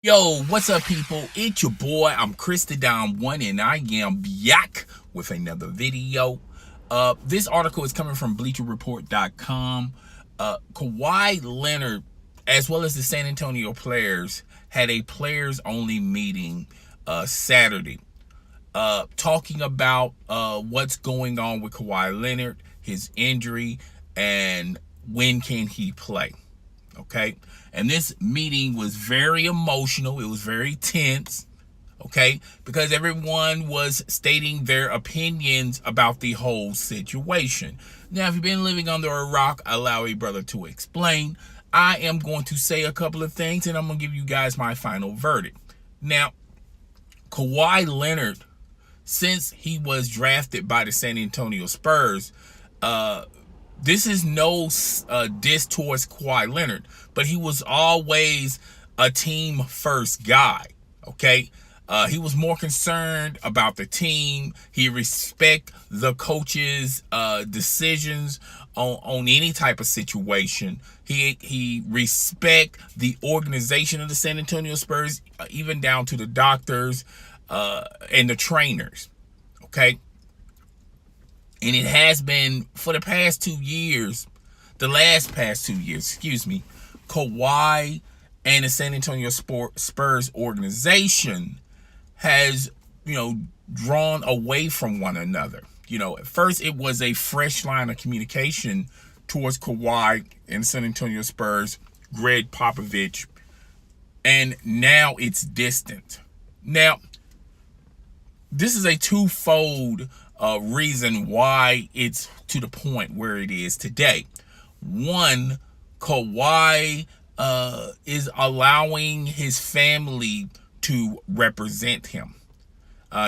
Yo, what's up, people? It's your boy. I'm Chris the Dom One, and I am back with another video. This article is coming from BleacherReport.com. Kawhi Leonard, as well as the San Antonio players, had a players-only meeting Saturday, talking about what's going on with Kawhi Leonard, his injury, and when can he play. Okay, and this meeting was very emotional. It was very tense, okay, because everyone was stating their opinions about the whole situation. Now, if you've been living under a rock, allow a brother to explain. I am going to say a couple of things, and I'm going to give you guys my final verdict. Now, Kawhi Leonard, since he was drafted by the San Antonio Spurs, this is no diss towards Kawhi Leonard, but he was always a team first guy, okay? He was more concerned about the team. He respect the coach's decisions on any type of situation. He respect the organization of the San Antonio Spurs, even down to the doctors and the trainers, okay? And it has been for the past 2 years, Kawhi and the San Antonio Spurs organization has, drawn away from one another. At first it was a fresh line of communication towards Kawhi and San Antonio Spurs, Greg Popovich, and now it's distant. Now, this is a twofold reason why it's to the point where it is today. One, Kawhi is allowing his family to represent him.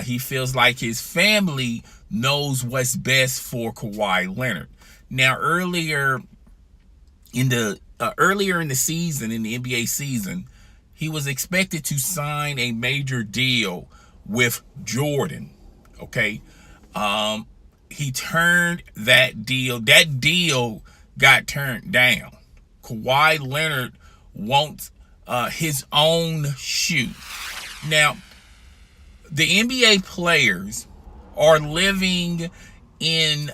He feels like his family knows what's best for Kawhi Leonard. Now, earlier in the season, in the NBA season, he was expected to sign a major deal with Jordan. Okay. He turned that deal. That deal got turned down. Kawhi Leonard wants his own shoe. Now, the NBA players are living in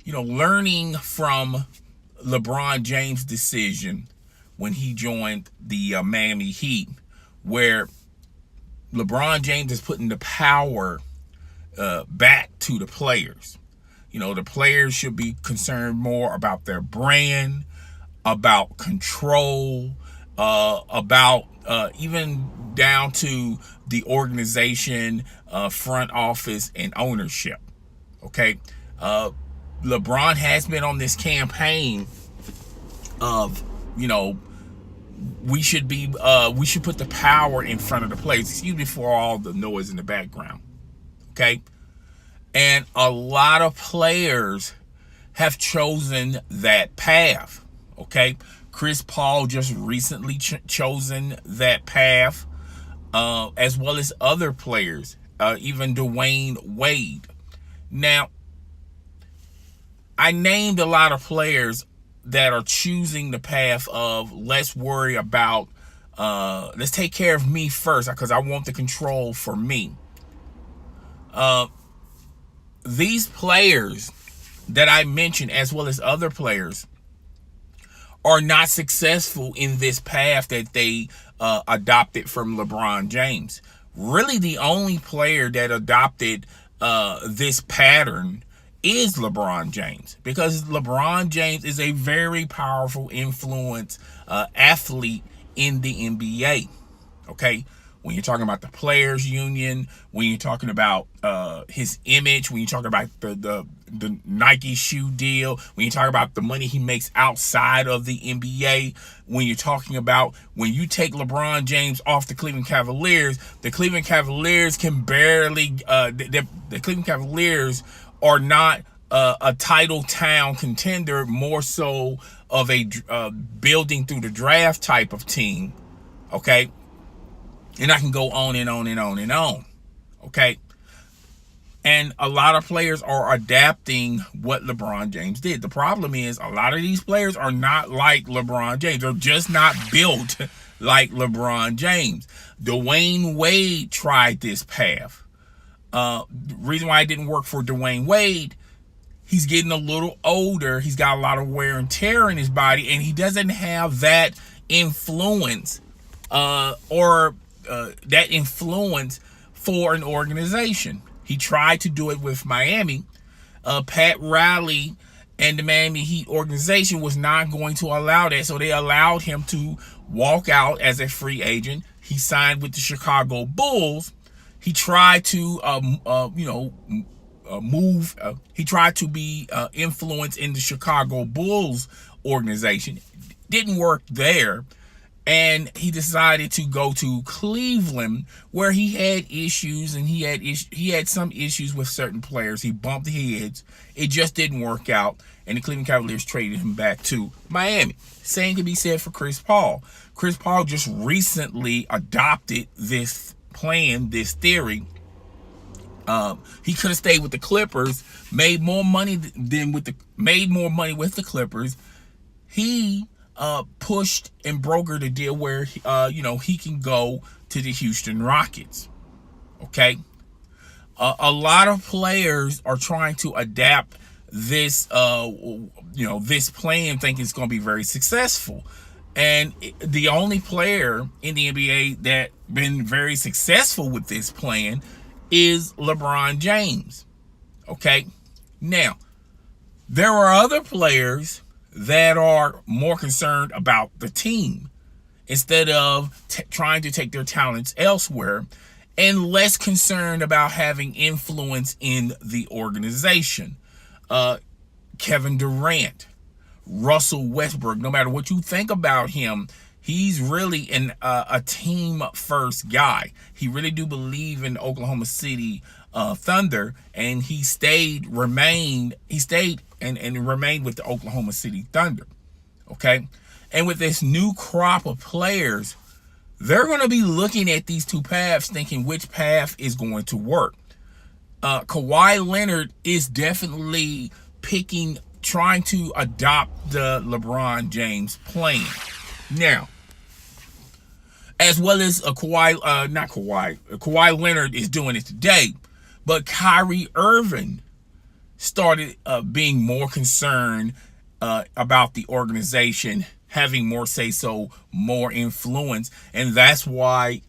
learning from LeBron James' decision when he joined the Miami Heat, where LeBron James is putting the power back to the players. The players should be concerned more about their brand, about control, about even down to the organization, front office, and ownership. Okay, LeBron has been on this campaign of, we should put the power in front of the players. Excuse me for all the noise in the background. Okay, and a lot of players have chosen that path. Okay, Chris Paul just recently chosen that path, as well as other players, even Dwayne Wade. Now, I named a lot of players that are choosing the path of let's worry about, let's take care of me first because I want the control for me. These players that I mentioned, as well as other players, are not successful in this path that they adopted from LeBron James. Really, the only player that adopted this pattern is LeBron James, because LeBron James is a very powerful influence athlete in the NBA. Okay, when you're talking about the players union, when you're talking about his image, when you're talking about the Nike shoe deal, when you talk about the money he makes outside of the NBA, when you're talking about when you take LeBron James off the Cleveland Cavaliers can barely the Cleveland Cavaliers are not a title town contender, more so of a building through the draft type of team. Okay, and I can go on and on and on and on. Okay, And a lot of players are adapting what LeBron James did. The problem is a lot of these players are not like LeBron James. They're just not built like LeBron James. Dwayne Wade tried this path. The reason why it didn't work for Dwayne Wade, he's getting a little older. He's got a lot of wear and tear in his body, and he doesn't have that influence or that influence for an organization. He tried to do it with Miami. Pat Riley and the Miami Heat organization was not going to allow that, so they allowed him to walk out as a free agent. He signed with the Chicago Bulls. He tried to, move. He tried to be influenced in the Chicago Bulls organization. Didn't work there. And he decided to go to Cleveland, where he had issues, and he had some issues with certain players. He bumped heads. It just didn't work out, and the Cleveland Cavaliers traded him back to Miami. Same can be said for Chris Paul. Chris Paul just recently adopted this plan, this theory. He could have stayed with the Clippers, made more money with the Clippers. He pushed and brokered a deal where he can go to the Houston Rockets. Okay, a lot of players are trying to adapt this this plan, thinking it's going to be very successful. And the only player in the NBA that been very successful with this plan is LeBron James. Okay, now there are other players that are more concerned about the team instead of trying to take their talents elsewhere, and less concerned about having influence in the organization. Kevin Durant, Russell Westbrook, no matter what you think about him, he's really a team first guy. He really do believe in Oklahoma City Thunder, and he remained with the Oklahoma City Thunder. Okay, and with this new crop of players, they're going to be looking at these two paths, thinking which path is going to work. Kawhi Leonard is definitely trying to adopt the LeBron James plan. Now, as well as Kawhi Leonard is doing it today, but Kyrie Irving started being more concerned about the organization, having more say-so, more influence, and that's why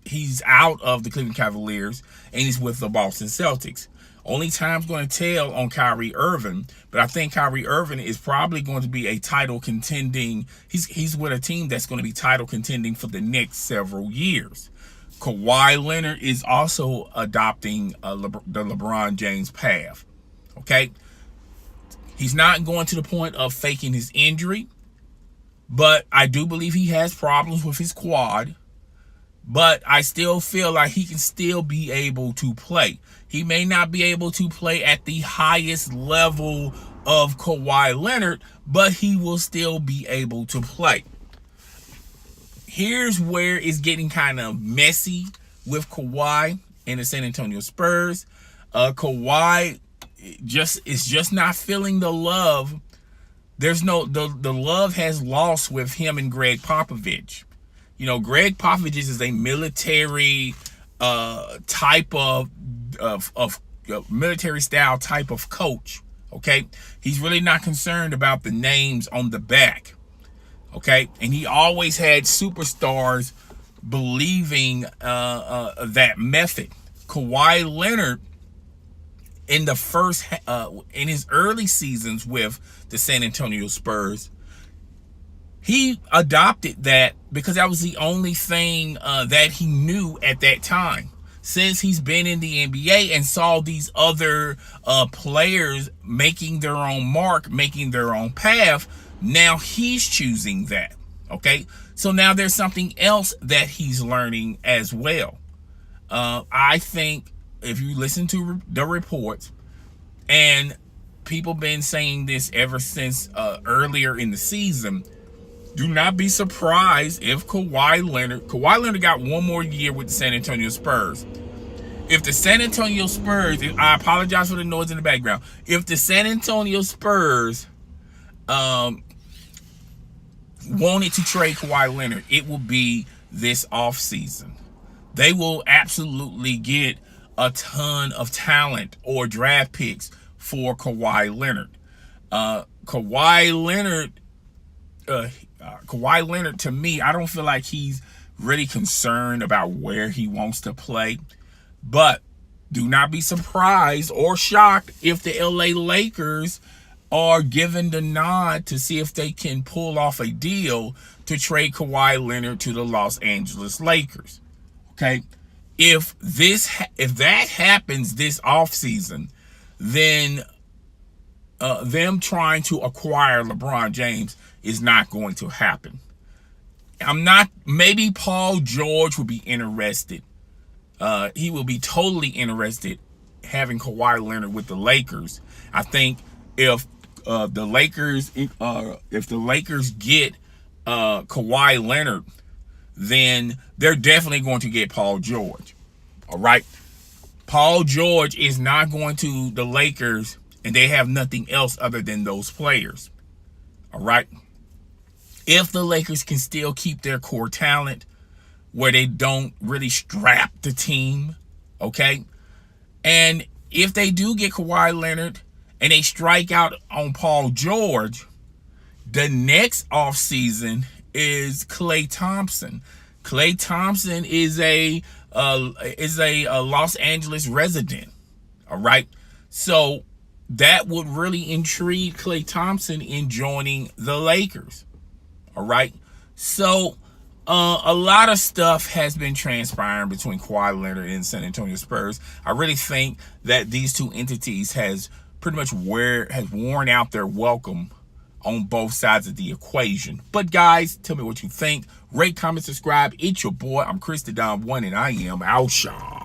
he's out of the Cleveland Cavaliers and he's with the Boston Celtics. Only time's going to tell on Kyrie Irving, but I think Kyrie Irving is probably going to be a title contending. He's with a team that's going to be title contending for the next several years. Kawhi Leonard is also adopting the LeBron James path. Okay, he's not going to the point of faking his injury, but I do believe he has problems with his quad. But I still feel like he can still be able to play. He may not be able to play at the highest level of Kawhi Leonard, but he will still be able to play. Here's where it's getting kind of messy with Kawhi and the San Antonio Spurs. Kawhi is just not feeling the love. There's the love has lost with him and Greg Popovich. You know, Greg Popovich is a military type of military style type of coach. Okay, he's really not concerned about the names on the back. Okay, and he always had superstars believing that method. Kawhi Leonard in his early seasons with the San Antonio Spurs, he adopted that because that was the only thing that he knew at that time. Since he's been in the NBA and saw these other players making their own mark, making their own path, now he's choosing that. Okay, so now there's something else that he's learning as well. I think if you listen to the reports, and people been saying this ever since earlier in the season, do not be surprised if Kawhi Leonard got one more year with the San Antonio Spurs. If the San Antonio Spurs, I apologize for the noise in the background. If the San Antonio Spurs wanted to trade Kawhi Leonard, it will be this offseason. They will absolutely get a ton of talent or draft picks for Kawhi Leonard. Kawhi Leonard, to me, I don't feel like he's really concerned about where he wants to play. But do not be surprised or shocked if the LA Lakers are given the nod to see if they can pull off a deal to trade Kawhi Leonard to the Los Angeles Lakers. Okay? If that happens this offseason, then them trying to acquire LeBron James is not going to happen. Maybe Paul George will be interested. He will be totally interested having Kawhi Leonard with the Lakers. I think if the Lakers get Kawhi Leonard, then they're definitely going to get Paul George. All right. Paul George is not going to the Lakers, and they have nothing else other than those players. All right. If the Lakers can still keep their core talent where they don't really strap the team, okay? And if they do get Kawhi Leonard and they strike out on Paul George, the next offseason is Klay Thompson. Klay Thompson is a Los Angeles resident, all right? So that would really intrigue Klay Thompson in joining the Lakers, all right? So a lot of stuff has been transpiring between Kawhi Leonard and San Antonio Spurs. I really think that these two entities has pretty much worn out their welcome on both sides of the equation. But guys, tell me what you think. Rate, comment, subscribe. It's your boy. I'm Chris the Don One, and I am out, y'all.